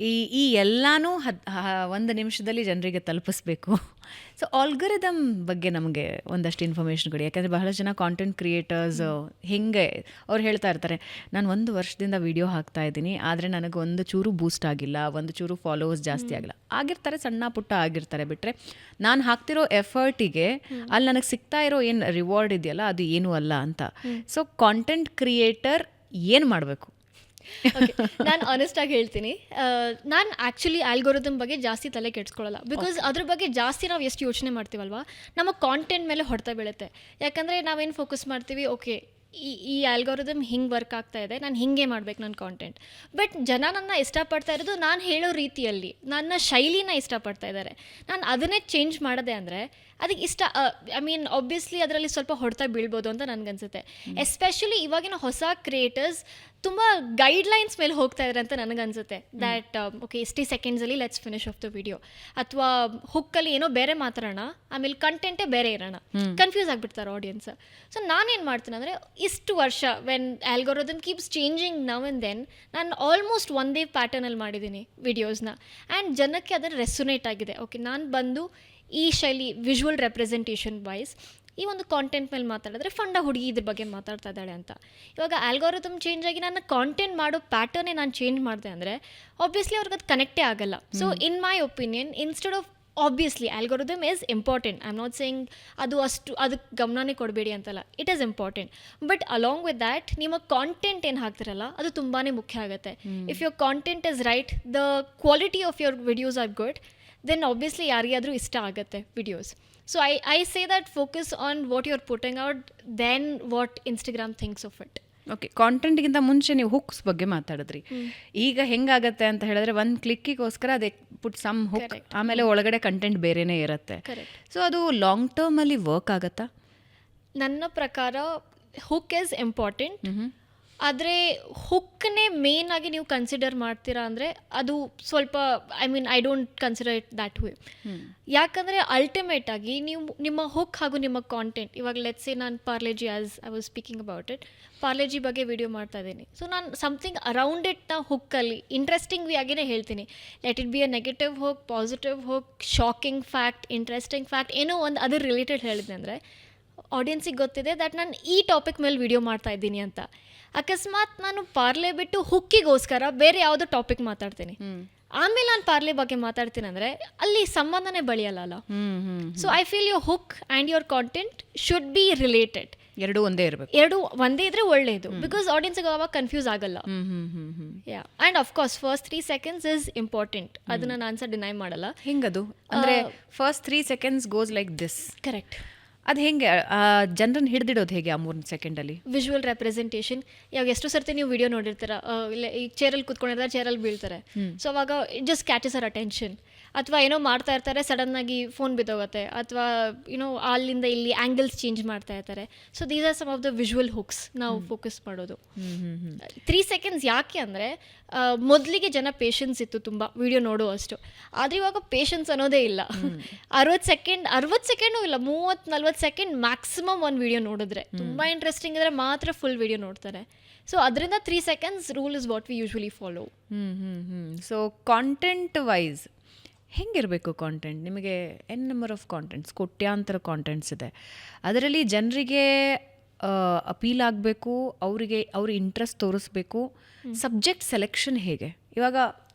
ಈ ಎಲ್ಲನೂ 1 ನಿಮಿಷದಲ್ಲಿ ಜನರಿಗೆ ತಲುಪಿಸ್ಬೇಕು. ಸೊ ಆಲ್ಗರಿದಮ್ ಬಗ್ಗೆ ನಮಗೆ ಒಂದಷ್ಟು ಇನ್ಫಾರ್ಮೇಷನ್ ಕೊಡಿ. ಯಾಕಂದರೆ ಬಹಳ ಜನ ಕಾಂಟೆಂಟ್ ಕ್ರಿಯೇಟರ್ಸ್ ಹೆಂಗೆ ಅವ್ರು ಹೇಳ್ತಾ ಇರ್ತಾರೆ, ನಾನು 1 ವರ್ಷದಿಂದ ವಿಡಿಯೋ ಹಾಕ್ತಾ ಇದ್ದೀನಿ, ಆದರೆ ನನಗೆ ಒಂದು ಚೂರು ಬೂಸ್ಟ್ ಆಗಿಲ್ಲ, ಒಂದು ಚೂರು ಫಾಲೋವರ್ಸ್ ಜಾಸ್ತಿ ಆಗಿಲ್ಲ. ಆಗಿರ್ತಾರೆ, ಸಣ್ಣ ಪುಟ್ಟ ಆಗಿರ್ತಾರೆ. ಬಿಟ್ಟರೆ ನಾನು ಹಾಕ್ತಿರೋ ಎಫರ್ಟಿಗೆ ಅಲ್ಲಿ ನನಗೆ ಸಿಗ್ತಾ ಇರೋ ಏನು ರಿವಾರ್ಡ್ ಇದೆಯಲ್ಲ ಅದು ಏನೂ ಅಲ್ಲ ಅಂತ. ಸೊ ಕಾಂಟೆಂಟ್ ಕ್ರಿಯೇಟರ್ ಏನು ಮಾಡಬೇಕು? ನಾನು ಆನೆಸ್ಟಾಗಿ ಹೇಳ್ತೀನಿ, ನಾನು ಆ್ಯಕ್ಚುಲಿ ಆಲ್ಗೋರಿದಮ್ ಬಗ್ಗೆ ಜಾಸ್ತಿ ತಲೆ ಕೆಡ್ಸ್ಕೊಳ್ಳಲ್ಲ. ಬಿಕಾಸ್ ಅದ್ರ ಬಗ್ಗೆ ಜಾಸ್ತಿ ನಾವು ಎಷ್ಟು ಯೋಚನೆ ಮಾಡ್ತೀವಲ್ವ, ನಮ್ಮ ಕಾಂಟೆಂಟ್ ಮೇಲೆ ಹೊಡೆತ ಬೀಳುತ್ತೆ. ಯಾಕಂದರೆ ನಾವೇನು ಫೋಕಸ್ ಮಾಡ್ತೀವಿ, ಓಕೆ ಈ ಆಲ್ಗೋರಿದಮ್ ಹಿಂಗೆ ವರ್ಕ್ ಆಗ್ತಾ ಇದೆ, ನಾನು ಹಿಂಗೆ ಮಾಡ್ಬೇಕು ನನ್ನ ಕಾಂಟೆಂಟ್. ಬಟ್ ಜನ ನನ್ನ ಇಷ್ಟಪಡ್ತಾ ಇರೋದು ನಾನು ಹೇಳೋ ರೀತಿಯಲ್ಲಿ, ನನ್ನ ಶೈಲಿನ ಇಷ್ಟಪಡ್ತಾ ಇದ್ದಾರೆ. ನಾನು ಅದನ್ನೇ ಚೇಂಜ್ ಮಾಡಿದೆ ಅಂದರೆ ಅದಕ್ಕೆ ಇಷ್ಟ, ಐ ಮೀನ್ ಆಬ್ವಿಯಸ್ಲಿ ಅದರಲ್ಲಿ ಸ್ವಲ್ಪ ಹೊಡೆತ ಬೀಳ್ಬೋದು ಅಂತ ನನಗನ್ಸುತ್ತೆ. ಎಸ್ಪೆಷಲಿ ಇವಾಗಿನ ಹೊಸ ಕ್ರಿಯೇಟರ್ಸ್ ತುಂಬ ಗೈಡ್ಲೈನ್ಸ್ ಮೇಲೆ ಹೋಗ್ತಾ ಇದ್ದಾರೆ ಅಂತ ನನಗನ್ಸುತ್ತೆ. ದ್ಯಾಟ್ ಓಕೆ ಇಷ್ಟೇ ಸೆಕೆಂಡ್ಸಲ್ಲಿ let's finish off the video, ಅಥವಾ ಹುಕ್ಕಲ್ಲಿ ಏನೋ ಬೇರೆ ಮಾತಾಡೋಣ, ಆಮೇಲೆ ಕಂಟೆಂಟೇ ಬೇರೆ ಇರೋಣ, ಕನ್ಫ್ಯೂಸ್ ಆಗಿಬಿಡ್ತಾರೆ ಆಡಿಯನ್ಸ್. ಸೊ ನಾನೇನು ಮಾಡ್ತೀನಿ ಅಂದರೆ, ಇಷ್ಟು ವರ್ಷ when algorithm keeps changing now and then, ನಾನು ಆಲ್ಮೋಸ್ಟ್ ಒಂದೇ ಪ್ಯಾಟರ್ನಲ್ಲಿ ಮಾಡಿದ್ದೀನಿ ವಿಡಿಯೋಸ್ನ. ಆ್ಯಂಡ್ ಜನಕ್ಕೆ ಅದನ್ನು ರೆಸೊನೇಟ್ ಆಗಿದೆ. ಓಕೆ ನಾನು ಬಂದು ಈ ಶೈಲಿ ವಿಜುವಲ್ ರೆಪ್ರೆಸೆಂಟೇಷನ್ ವೈಸ್ ಈ ಒಂದು ಕಾಂಟೆಂಟ್ ಮೇಲೆ ಮಾತಾಡಿದ್ರೆ ಫಂಡ ಹುಡುಗಿ ಇದ್ರ ಬಗ್ಗೆ ಮಾತಾಡ್ತಾ ಇದ್ದಾಳೆ ಅಂತ. ಇವಾಗ ಆಲ್ಗೋರಿದಮ್ ಚೇಂಜ್ ಆಗಿ ನನ್ನ ಕಾಂಟೆಂಟ್ ಮಾಡೋ ಪ್ಯಾಟರ್ನೇ ನಾನು ಚೇಂಜ್ ಮಾಡಿದೆ ಅಂದರೆ ಆಬ್ವಿಯಸ್ಲಿ ಅವ್ರಿಗೆ ಅದು ಕನೆಕ್ಟೇ ಆಗಲ್ಲ. So in my opinion, instead of, obviously algorithm is important, I am not saying ಅದಕ್ಕೆ ಗಮನನೇ ಕೊಡಬೇಡಿ ಅಂತಲ್ಲ, it is important. But along with that ನಿಮ್ಮ ಕಾಂಟೆಂಟ್ ಏನು ಹಾಕ್ತಿರಲ್ಲ ಅದು ತುಂಬಾ ಮುಖ್ಯ ಆಗುತ್ತೆ. If your content is right, the quality of your videos are good, then obviously ಯಾರಿಗಾದರೂ ಇಷ್ಟ ಆಗುತ್ತೆ videos. So I say that focus on what you are putting out then what Instagram thinks of it. Okay, ಕಾಂಟೆಂಟ್ಗಿಂತ ಮುಂಚೆ ನೀವು hooks ಬಗ್ಗೆ ಮಾತಾಡಿದ್ರಿ. ಈಗ ಹೆಂಗಾಗತ್ತೆ ಅಂತ ಹೇಳಿದ್ರೆ, ಒಂದು ಕ್ಲಿಕ್ಕಿಗೋಸ್ಕರ ಅದೇ ಪುಟ್ ಸಮ್ ಹುಕ್, ಆಮೇಲೆ ಒಳಗಡೆ ಕಂಟೆಂಟ್ ಬೇರೆನೇ ಇರುತ್ತೆ. ಸೊ ಅದು ಲಾಂಗ್ ಟರ್ಮಲ್ಲಿ ವರ್ಕ್ ಆಗುತ್ತಾ? ನನ್ನ ಪ್ರಕಾರ ಹುಕ್ ಈಸ್ ಇಂಪಾರ್ಟೆಂಟ್. ಆದರೆ ಹುಕ್ಕನ್ನೇ ಮೇನ್ ಆಗಿ ನೀವು ಕನ್ಸಿಡರ್ ಮಾಡ್ತೀರಾ ಅಂದರೆ ಅದು ಸ್ವಲ್ಪ, I mean I don't consider it that way. ಯಾಕಂದರೆ ಅಲ್ಟಿಮೇಟ್ ಆಗಿ ನೀವು ನಿಮ್ಮ ಹುಕ್ ಹಾಗೂ ನಿಮ್ಮ ಕಾಂಟೆಂಟ್, ಇವಾಗ ಲೆಟ್ಸ್ ಸೇ ನಾನು Parle-G, as I was speaking about it, Parle-G ಬಗ್ಗೆ ವಿಡಿಯೋ ಮಾಡ್ತಾ ಇದ್ದೀನಿ. ಸೊ ನಾನು ಸಮಥಿಂಗ್ ಅರೌಂಡ್ ಇಟ್ನ ಹುಕ್ಕಲ್ಲಿ ಇಂಟ್ರೆಸ್ಟಿಂಗ್ ವಿ ಆಗಿನೇ ಹೇಳ್ತೀನಿ. Let it be a negative hook, positive hook, shocking fact, interesting fact, ಏನೋ ಒಂದು ಅದ್ರ ರಿಲೇಟೆಡ್ ಹೇಳಿದೆ ಅಂದರೆ ಆಡಿಯನ್ಸಿಗೆ ಗೊತ್ತಿದೆ ದ್ಯಾಟ್ ನಾನು ಈ ಟಾಪಿಕ್ ಮೇಲೆ ವಿಡಿಯೋ ಮಾಡ್ತಾ ಇದ್ದೀನಿ ಅಂತ. ಅಕಸ್ಮಾತ್ ನಾನು ಪಾರ್ಲೆ ಬಿಟ್ಟು ಹುಕ್ಕಿಗೋಸ್ಕರ ಬೇರೆ ಯಾವುದೋ ಟಾಪಿಕ್ ಮಾತಾಡ್ತೀನಿ, ಆಮೇಲೆ ನಾನು ಪಾರ್ಲೆ ಬಗ್ಗೆ ಮಾತಾಡ್ತೀನಿ ಅಂದರೆ ಅಲ್ಲಿ ಸಂಬಂಧನೇ ಬೆಳೆಯಲ್ಲ. So I feel your hook and your content should be related. ಎರಡೂ ಒಂದೇ ಇರಬೇಕು. ಎರಡು ಒಂದೇ ಇದ್ರೆ ಒಳ್ಳೆಯದು, ಬಿಕಾಸ್ ಆಡಿಯನ್ಸ್ಗೆ ಅವಾಗ ಕನ್ಫ್ಯೂಸ್ ಆಗಲ್ಲ. Yeah, and of course first 3 seconds is important, ಅದನ್ನ ನಾನು ಸಹ ಡಿನೈ ಮಾಡಲ್ಲ. ಹಿಂಗದು ಅಂದರೆ first 3 seconds goes like this. Correct. ಅದು ಹೆಂಗೆ ಜನರನ್ನು ಹಿಡಿದಿಡೋದು ಹೇಗೆ ಆ 3 ಸೆಕೆಂಡಲ್ಲಿ? Visual representation. ಇವಾಗ ಎಷ್ಟು ಸರ್ತಿ ನೀವು ವಿಡಿಯೋ ನೋಡಿರ್ತೀರ, ಇಲ್ಲ ಈಗ ಚೇರಲ್ಲಿ ಕೂತ್ಕೊಂಡಿರ್ತಾರೆ, ಚೇರಲ್ಲಿ ಬೀಳ್ತಾರೆ. ಸೊ ಅವಾಗ it just catches our attention. ಅಥವಾ ಏನೋ ಮಾಡ್ತಾ ಇರ್ತಾರೆ, ಸಡನ್ನಾಗಿ ಫೋನ್ ಬಿದ್ದೋಗುತ್ತೆ, ಅಥವಾ ಏನೋ ಅಲ್ಲಿಂದ ಇಲ್ಲಿ ಆ್ಯಂಗಲ್ಸ್ ಚೇಂಜ್ ಮಾಡ್ತಾ ಇರ್ತಾರೆ. So these are some of the visual hooks ನಾವು ಫೋಕಸ್ ಮಾಡೋದು. 3 seconds ಯಾಕೆ ಅಂದರೆ ಮೊದಲಿಗೆ ಜನ ಪೇಷನ್ಸ್ ಇತ್ತು ತುಂಬ ವಿಡಿಯೋ ನೋಡುವಷ್ಟು, ಆದರೆ ಇವಾಗ ಪೇಷನ್ಸ್ ಅನ್ನೋದೇ ಇಲ್ಲ. 60 ಸೆಕೆಂಡು ಇಲ್ಲ, 30-40 ಸೆಕೆಂಡ್ ಮ್ಯಾಕ್ಸಿಮಮ್ ಒಂದು ವಿಡಿಯೋ ನೋಡಿದ್ರೆ, ತುಂಬ ಇಂಟ್ರೆಸ್ಟಿಂಗ್ ಇದ್ದರೆ ಮಾತ್ರ ಫುಲ್ ವಿಡಿಯೋ ನೋಡ್ತಾರೆ. ಸೊ ಅದರಿಂದ 3 seconds rule is what we usually follow. So content wise ಹೆಂಗಿರಬೇಕು ಕಾಂಟೆಂಟ್? ನಿಮಗೆ ನಂಬರ್ ಆಫ್ ಕಾಂಟೆಂಟ್ಸ್, ಕೋಟ್ಯಾಂತರ ಕಾಂಟೆಂಟ್ಸ್ ಇದೆ. ಅದರಲ್ಲಿ ಜನರಿಗೆ ಅಪೀಲ್ ಆಗಬೇಕು, ಅವ್ರ ಇಂಟ್ರೆಸ್ಟ್ ತೋರಿಸ್ಬೇಕು. ಸಬ್ಜೆಕ್ಟ್ ಸೆಲೆಕ್ಷನ್ ಹೇಗೆ? ಇವಾಗ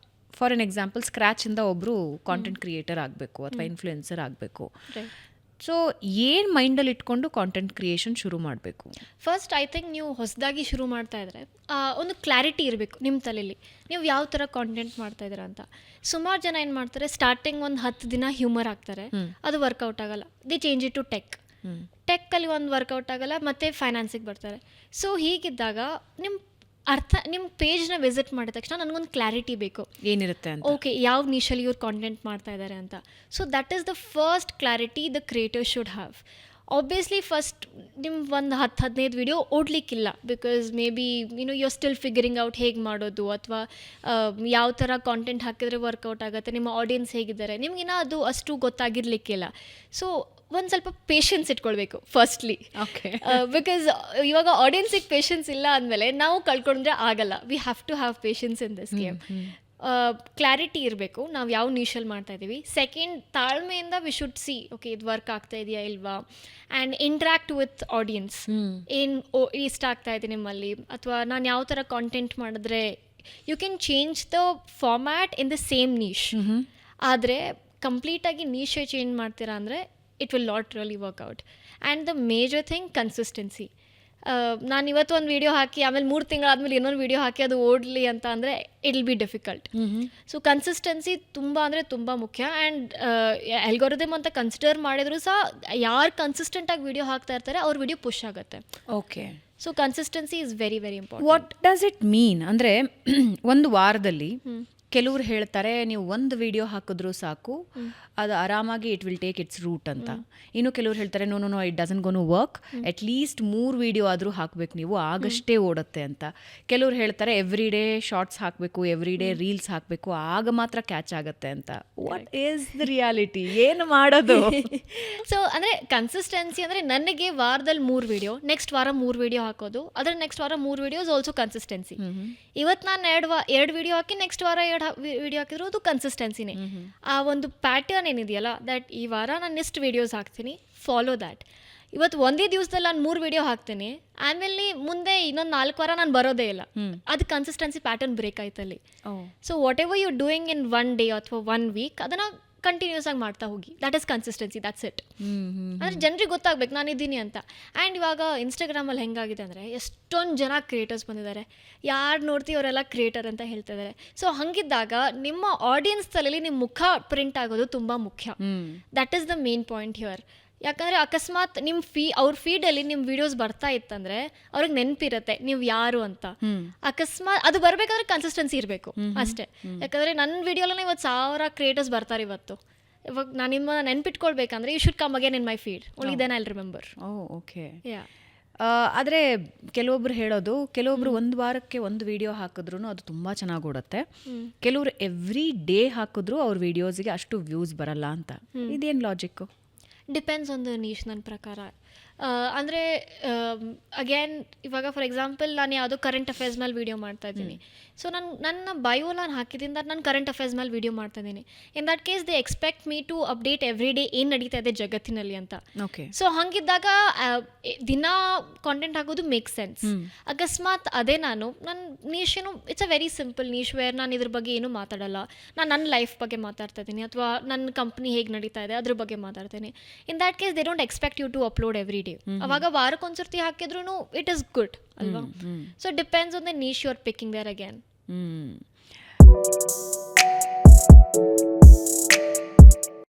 ಫಾರ್ ಎನ್ ಎಕ್ಸಾಂಪಲ್, ಸ್ಕ್ರ್ಯಾಚಿಂದ ಒಬ್ಬರು ಕಾಂಟೆಂಟ್ ಕ್ರಿಯೇಟರ್ ಆಗಬೇಕು ಅಥವಾ ಇನ್ಫ್ಲುಯೆನ್ಸರ್ ಆಗಬೇಕು. ಸೊ ಏನು ಮೈಂಡಲ್ಲಿ ಇಟ್ಕೊಂಡು ಕಾಂಟೆಂಟ್ ಕ್ರಿಯೇಷನ್ ಶುರು ಮಾಡಬೇಕು? ಫಸ್ಟ್ ಐ ಥಿಂಕ್ ನೀವು ಹೊಸದಾಗಿ ಶುರು ಮಾಡ್ತಾ ಇದ್ರೆ ಒಂದು ಕ್ಲಾರಿಟಿ ಇರಬೇಕು ನಿಮ್ಮ ತಲೆಯಲ್ಲಿ, ನೀವು ಯಾವ ಥರ ಕಾಂಟೆಂಟ್ ಮಾಡ್ತಾ ಇದ್ದೀರಾ ಅಂತ. ಸುಮಾರು ಜನ ಏನು ಮಾಡ್ತಾರೆ, ಸ್ಟಾರ್ಟಿಂಗ್ ಒಂದು 10 ದಿನ ಹ್ಯೂಮರ್ ಆಗ್ತಾರೆ, ಅದು ವರ್ಕೌಟ್ ಆಗಲ್ಲ, ದಿ ಚೇಂಜ್ ಇಟ್ ಟು ಟೆಕ್ಕಲ್ಲಿ ಒಂದು ವರ್ಕೌಟ್ ಆಗಲ್ಲ, ಮತ್ತು ಫೈನಾನ್ಸಿಗೆ ಬರ್ತಾರೆ. ಸೊ ಹೀಗಿದ್ದಾಗ ನಿಮ್ಮ ಪೇಜ್ನ ವಿಸಿಟ್ ಮಾಡಿದ ತಕ್ಷಣ ನನಗೊಂದು ಕ್ಲಾರಿಟಿ ಬೇಕು, ಏನಿರುತ್ತೆ ಅಂತ. ಓಕೆ, ಯಾವ ನಿಶಲ್ಲಿ ಇವ್ರು ಕಾಂಟೆಂಟ್ ಮಾಡ್ತಾ ಇದ್ದಾರೆ ಅಂತ. So that is the first clarity the creator should have. Obviously first ನಿಮ್ಮ ಒಂದು 10-15 ವಿಡಿಯೋ ಓಡಲಿಕ್ಕಿಲ್ಲ, because may be you are still figuring out ಹೇಗೆ ಮಾಡೋದು, ಅಥವಾ ಯಾವ ಥರ ಕಾಂಟೆಂಟ್ ಹಾಕಿದ್ರೆ ವರ್ಕೌಟ್ ಆಗುತ್ತೆ, ನಿಮ್ಮ ಆಡಿಯನ್ಸ್ ಹೇಗಿದ್ದಾರೆ, ನಿಮಗಿನ್ನ ಅದು ಅಷ್ಟು ಗೊತ್ತಾಗಿರ್ಲಿಕ್ಕಿಲ್ಲ. ಸೊ ಒಂದು ಸ್ವಲ್ಪ ಪೇಷನ್ಸ್ ಇಟ್ಕೊಳ್ಬೇಕು ಫಸ್ಟ್ಲಿ. ಓಕೆ, ಬಿಕಾಸ್ ಇವಾಗ ಆಡಿಯನ್ಸಿಗೆ ಪೇಷನ್ಸ್ ಇಲ್ಲ ಅಂದಮೇಲೆ ನಾವು ಕಳ್ಕೊಂಡ್ರೆ ಆಗಲ್ಲ. We have to have patience in this game. Clarity ಇರಬೇಕು ನಾವು ಯಾವ ನೀಶಲ್ಲಿ ಮಾಡ್ತಾ ಇದ್ದೀವಿ. ಸೆಕೆಂಡ್, ತಾಳ್ಮೆಯಿಂದ ವಿ ಶುಡ್ ಸಿ ಓಕೆ ಇದು ವರ್ಕ್ ಆಗ್ತಾ ಇದೆಯಾ ಇಲ್ವಾ, ಆ್ಯಂಡ್ ಇಂಟ್ರ್ಯಾಕ್ಟ್ ವಿತ್ ಆಡಿಯನ್ಸ್. ಏನು ಇಷ್ಟ ಆಗ್ತಾ ಇದೆ ನಿಮ್ಮಲ್ಲಿ, ಅಥವಾ ನಾನು ಯಾವ ಥರ ಕಾಂಟೆಂಟ್ ಮಾಡಿದ್ರೆ you can change the format in the same niche. ಆದರೆ ಕಂಪ್ಲೀಟಾಗಿ ನೀಶೇ ಚೇಂಜ್ ಮಾಡ್ತೀರಾ ಅಂದರೆ it will not really work out. And the major thing consistency. ನಾನು ಇವತ್ತು ಒಂದು ವೀಡಿಯೋ ಹಾಕಿ ಆಮೇಲೆ 3 ತಿಂಗಳಾದ್ಮೇಲೆ ಇನ್ನೊಂದು ವೀಡಿಯೋ ಹಾಕಿ ಅದು ಓಡಲಿ ಅಂತ ಅಂದರೆ it will be difficult. So consistency ತುಂಬ ಅಂದರೆ ತುಂಬ ಮುಖ್ಯ. ಆ್ಯಂಡ್ ಆಲ್ಗೊರಿದಮ್ ಅಂತ ಕನ್ಸಿಡರ್ ಮಾಡಿದ್ರು ಸಹ ಯಾರು ಕನ್ಸಿಸ್ಟೆಂಟಾಗಿ ವೀಡಿಯೋ ಹಾಕ್ತಾ ಇರ್ತಾರೆ ಅವ್ರ ವೀಡಿಯೋ ಪುಷ್ ಆಗುತ್ತೆ. Okay. So consistency is very very important. What does it mean ಅಂದರೆ ಒಂದು ವಾರದಲ್ಲಿ ಕೆಲವ್ರು ಹೇಳ್ತಾರೆ ನೀವು ಒಂದು ವಿಡಿಯೋ ಹಾಕಿದ್ರೂ ಸಾಕು ಅದು ಆರಾಮಾಗಿ it will take its root ಅಂತ. ಇನ್ನು ಕೆಲವ್ರು ಹೇಳ್ತಾರೆ no no no it doesn't gonna work, at least 3 video ಆದರೂ ಹಾಕಬೇಕು ನೀವು, ಆಗಷ್ಟೇ ಓಡುತ್ತೆ ಅಂತ. ಕೆಲವ್ರು ಹೇಳ್ತಾರೆ ಎವ್ರಿ ಡೇ ಶಾರ್ಟ್ಸ್ ಹಾಕಬೇಕು, ಎವ್ರಿ ಡೇ ರೀಲ್ಸ್ ಹಾಕಬೇಕು, ಆಗ ಮಾತ್ರ ಕ್ಯಾಚ್ ಆಗುತ್ತೆ ಅಂತ. What is the reality? ಏನು ಮಾಡೋದು? ಸೊ ಅಂದರೆ ಕನ್ಸಿಸ್ಟೆನ್ಸಿ ಅಂದರೆ ನನಗೆ ವಾರದಲ್ಲಿ 3 ವಿಡಿಯೋ, ನೆಕ್ಸ್ಟ್ ವಾರ 3 ವಿಡಿಯೋ ಹಾಕೋದು, ಅದರ ನೆಕ್ಸ್ಟ್ ವಾರ 3 ವಿಡಿಯೋಸ್ ಆಲ್ಸೋ ಕನ್ಸಿಸ್ಟೆನ್ಸಿ. ಇವತ್ತು ನಾನು 2 ವಿಡಿಯೋ ಹಾಕಿ ನೆಕ್ಸ್ಟ್ ವಾರ 2 ವಿಡಿಯೋ ಹಾಕಿದ್ರು ಅದು ಕನ್ಸಿಸ್ಟೆನ್ಸಿನೇ. ಆ ಒಂದು ಪ್ಯಾಟರ್ನ್ ಏನಿದೆಯಲ್ಲ ದಟ್ ಈ ವಾರ ನಾನು ಎಷ್ಟು ವಿಡಿಯೋಸ್ ಹಾಕ್ತೀನಿ, ಫಾಲೋ ದ್ಯಾಟ್. ಇವತ್ತು ಒಂದೇ ದಿವಸದಲ್ಲಿ ನಾನು 3 ವಿಡಿಯೋ ಹಾಕ್ತೀನಿ, ಆಮೇಲೆ ಮುಂದೆ ಇನ್ನೊಂದು 4 ವಾರ ನಾನು ಬರೋದೇ ಇಲ್ಲ, ಅದು ಕನ್ಸಿಸ್ಟೆನ್ಸಿ ಪ್ಯಾಟರ್ನ್ ಬ್ರೇಕ್ ಆಯ್ತಲ್ಲಿ. So whatever you doing in 1 day ಅಥವಾ 1 ವೀಕ್ ಅದನ್ನು ಕಂಟಿನ್ಯೂಸ್ ಆಗಿ ಮಾಡ್ತಾ ಹೋಗಿ, that is consistency, that's it. ಅಂದರೆ ಜನರಿಗೆ ಗೊತ್ತಾಗ್ಬೇಕು ನಾನು ಇದ್ದೀನಿ ಅಂತ. ಆ್ಯಂಡ್ ಇವಾಗ ಇನ್ಸ್ಟಾಗ್ರಾಮಲ್ಲಿ ಹೆಂಗಾಗಿದೆ ಅಂದರೆ ಎಷ್ಟೊಂದು ಜನ ಕ್ರಿಯೇಟರ್ಸ್ ಬಂದಿದ್ದಾರೆ, ಯಾರು ನೋಡ್ತೀವಿ ಅವರೆಲ್ಲ ಕ್ರಿಯೇಟರ್ ಅಂತ ಹೇಳ್ತಾ ಇದ್ದಾರೆ. ಸೊ ಹಂಗಿದ್ದಾಗ ನಿಮ್ಮ ಆಡಿಯನ್ಸ್ ತಲೆಯಲ್ಲಿ ನಿಮ್ಮ ಮುಖ ಪ್ರಿಂಟ್ ಆಗೋದು ತುಂಬ ಮುಖ್ಯ. That is the main point here. ಯಾಕಂದರೆ ಅಕಸ್ಮಾತ್ ನಿಮ್ಮ ಅವ್ರ ಫೀಡಲ್ಲಿ ನಿಮ್ಮ ವಿಡಿಯೋಸ್ ಬರ್ತಾ ಇತ್ತಂದರೆ ಅವ್ರಿಗೆ ನೆನಪಿರುತ್ತೆ ನೀವು ಯಾರು ಅಂತ. ಅಕಸ್ಮಾತ್ ಅದು ಬರಬೇಕಾದ್ರೆ ಕನ್ಸಿಸ್ಟೆನ್ಸಿ ಇರಬೇಕು ಅಷ್ಟೇ. ಯಾಕಂದರೆ ನನ್ನ ವಿಡಿಯೋಲೇ ಇವತ್ತು 1000 ಕ್ರಿಯೇಟರ್ಸ್ ಬರ್ತಾರೆ ಇವತ್ತು. ಇವಾಗ ನಾನು ನಿಮ್ಮ ನೆನ್ಪಿಟ್ಕೊಳ್ಬೇಕಂದ್ರೆ you should come again in my feed, only then I will remember. Okay. Yeah. ಆದರೆ ಕೆಲವೊಬ್ರು ಹೇಳೋದು, ಕೆಲವೊಬ್ರು 1 ವಾರಕ್ಕೆ 1 ವಿಡಿಯೋ ಹಾಕಿದ್ರು ಅದು ತುಂಬ ಚೆನ್ನಾಗಿ ಓಡುತ್ತೆ, ಕೆಲವರು ಎವ್ರಿ ಡೇ ಹಾಕಿದ್ರು ಅವ್ರ ವಿಡಿಯೋಸ್ಗೆ ಅಷ್ಟು ವ್ಯೂಸ್ ಬರಲ್ಲ ಅಂತ. ಇದೇನು logic? Depends on the niche ನನ್ನ ಪ್ರಕಾರ. ಅಂದರೆ ಅಗೇನ್ ಇವಾಗ ಫಾರ್ ಎಕ್ಸಾಂಪಲ್ ನಾನು ಯಾವುದೋ ಕರೆಂಟ್ ಅಫೇರ್ಸ್ ಮೇಲೆ ವೀಡಿಯೋ ಮಾಡ್ತಾ ಇದ್ದೀನಿ. ಸೊ ನನ್ನ ಬಯೋ ನಾನು ಹಾಕಿದಿಂದ ನಾನು ಕರೆಂಟ್ ಅಫೇರ್ಸ್ ಮೇಲೆ ವೀಡಿಯೋ ಮಾಡ್ತಾ ಇದ್ದೀನಿ. In that case they expect me to update every day ಏನು ನಡೀತಾ ಇದೆ ಜಗತ್ತಿನಲ್ಲಿ ಅಂತ. ಓಕೆ. ಸೊ ಹಂಗಿದ್ದಾಗ ದಿನ ಕಾಂಟೆಂಟ್ ಹಾಕೋದು ಮೇಕ್ ಸೆನ್ಸ್. ಅಕಸ್ಮಾತ್ ಅದೇ ನನ್ನ ನೀಶ್ ಏನು it's a very simple niche where ನಾನು ಇದ್ರ ಬಗ್ಗೆ ಏನೂ ಮಾತಾಡಲ್ಲ, ನಾನು ನನ್ನ ಲೈಫ್ ಬಗ್ಗೆ ಮಾತಾಡ್ತಾ ಇದ್ದೀನಿ ಅಥವಾ ನನ್ನ ಕಂಪ್ನಿ ಹೇಗೆ ನಡೀತಾ ಇದೆ ಅದ್ರ ಬಗ್ಗೆ ಮಾತಾಡ್ತೀನಿ. In that case they don't expect you to upload every day. ಅವಾಗ ವಾರಕ್ಕೊಂದ್ಸರ್ತಿ ಹಾಕಿದ್ರು ಇಟ್ ಇಸ್ ಗುಡ್ ಅಲ್ವಾ? So depends on the niche you are picking there again.